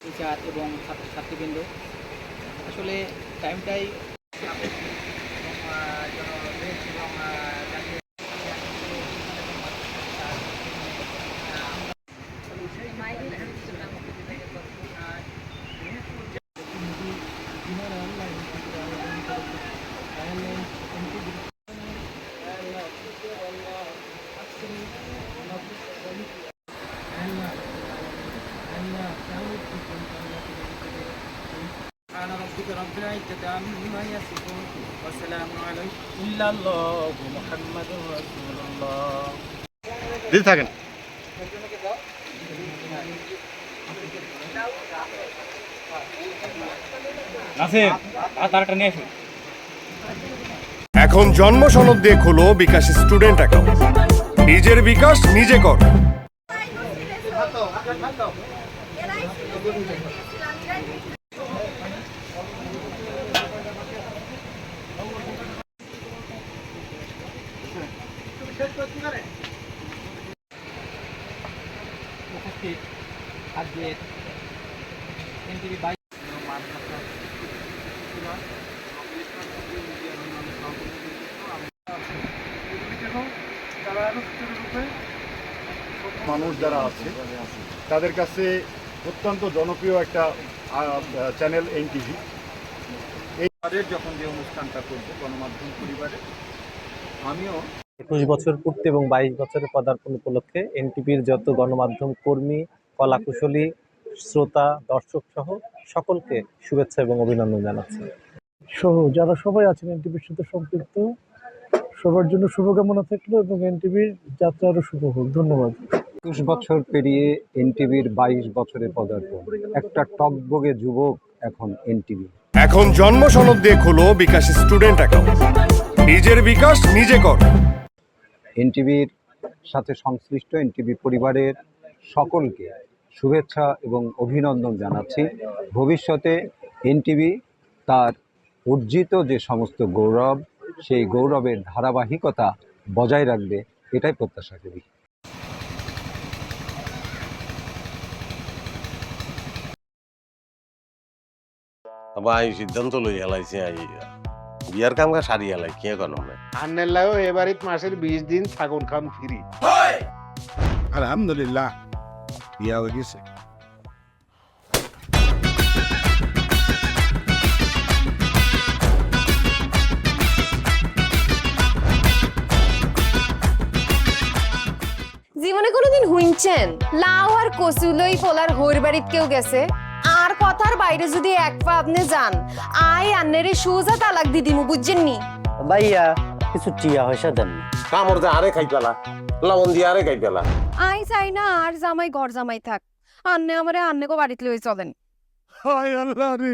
Teacher এবং ছাত্রবৃন্দ আসলে টাইমটাই أنا ربك رب العزة عما يصفون والسلام عليكم إلا الله محمد رسول الله দিতে থাকেন। এখন জন্ম সনদ দিয়ে খোলো বিকাশ স্টুডেন্ট অ্যাকাউন্ট। নিজের বিকাশ নিজে কর। আজকে এনটিভি মানুষ যারা আছে তাদের কাছে অত্যন্ত জনপ্রিয় একটা চ্যানেল এনটিভি। এই যখন যে অনুষ্ঠানটা করবো গণমাধ্যম পরিবারে, আমিও 21 বছর পূর্তি এবং 22 বছরের পদার্পণ উপলক্ষে এনটিভির যত গণমাধ্যম কর্মী, কলাকুশলী, শ্রোতা, দর্শক সহ সকলকে শুভেচ্ছা এবং অভিনন্দন জানাচ্ছি। সহ যারা সবাই আছেন এনটিভির সাথে সম্পৃক্ত সবার জন্য শুভকামনা থাকলো এবং এনটিভির যাত্রা আরো শুভ হোক। ধন্যবাদ। 21 বছর পেরিয়ে এনটিভির 22 বছরে পদার্পণ, একটা টকবগে যুবক এখন এনটিভি। এখন জন্ম সনদ দিয়ে খোলো বিকাশ স্টুডেন্ট অ্যাকাউন্ট। নিজের বিকাশ নিজে কর। এনটিভির সাথে সংশ্লিষ্ট এনটিভি পরিবারের সকলকে শুভেচ্ছা এবং অভিনন্দন জানাচ্ছি। ভবিষ্যতে এনটিভি তার অর্জিত যে সমস্ত গৌরব, সেই গৌরবের ধারাবাহিকতা বজায় রাখবে, এটাই প্রত্যাশা করি। ভাই সিদ্ধান্ত লই হেলাইছে বিয়ার কাম কা সারি হেলাই কে কোন আন্নের লাও এবারিত মাসের 20 দিন ছাগল খাম ফ্রি। আলহামদুলিল্লাহ বিয়া হয়ে গেছে। জীবনে কোনোদিন হুইনছেন লাউ আর কচুলই পোলার হইর বাড়িত কেউ গেছে আর কথার বাইরে যদি এক পা আপনি যান আই আন্নেরে সুজা তালাক দি দিমু, বুঝছেন নি? ভাইয়া কিছু টিয়া পয়সা দেন। কামর দে আরে খাই পেলা লবণ দিয়ে আরে খাই পেলা। আই চাই না আর জামাই ঘর জামাই থাক, আন্নে আমারে আন্নেকো বাড়িতে লই চলেন। হায় আল্লাহ রে,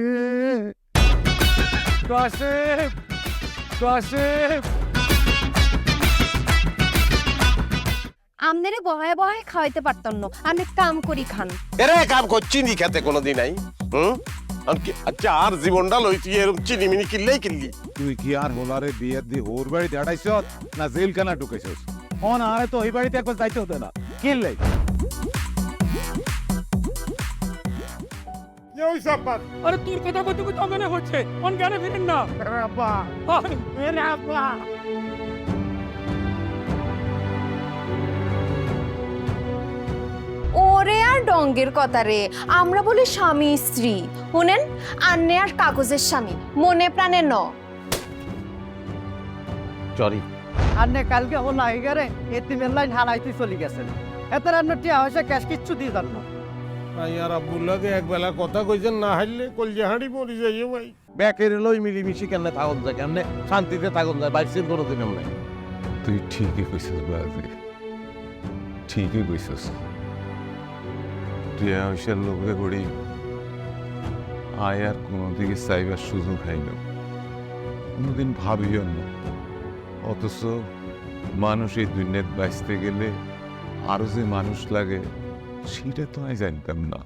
কাসেম কাসেম আমনেরে বহায় বহায় খাওয়াইতে পারতাম না, আন্নে কাম করি খান। এরে কাম করছি নি খেতে কোনোদিন নাই। আচ্ছা আর জীবনটা লই তুই এরকম চিনিমিনি কিল্লেই কিল্লি। তুই কি আর হোলারে বিয়ে দি ওর বাড়িতে আড়াইছ না জেল খানা ঢুকেছিস? অন আরে তো ওই বাড়িতে একবার যাইতে হতো না, কিনলে আরে তোর কথা কইতে কইতে মনে হচ্ছে অন গানে ফিরেন না। আব্বা মেরে আব্বা ওরে আর ডঙ্গের কথা রে, আমরা বলি স্বামী স্ত্রী, শুনেন আন্নে আর কাগজের স্বামী, মনে প্রাণে ন। সরি আন্নে কালকে ও নাইগারে এতিমের লাইন হারাইতে চলে গেছেন। এত রান্না টিয়া পয়সা ক্যাশ কিচ্ছু দিয়ে যান না। আর আব্বুল্লাহকে একবেলা কথা কইছেন না হাইলে কলজে হাঁড়ি মরি যাইও ভাই। ব্যাকের লই মিলিমিশি কেন থাকুন যায়, কেমনে শান্তিতে থাকুন যায়, বাইসের কোনোদিন এমনি। তুই ঠিকই কইছিস বাজে, ঠিকই কইছিস। টিয়া পয়সার লোভে পড়ি আয় আর কোনোদিকে চাইবার সুযোগ হয় না, কোনোদিন ভাবিও না। অথচ মানুষ এই দুনিয়াতে বাঁচতে গেলে আরো যে মানুষ লাগে সেটা তো আমি জানতাম না।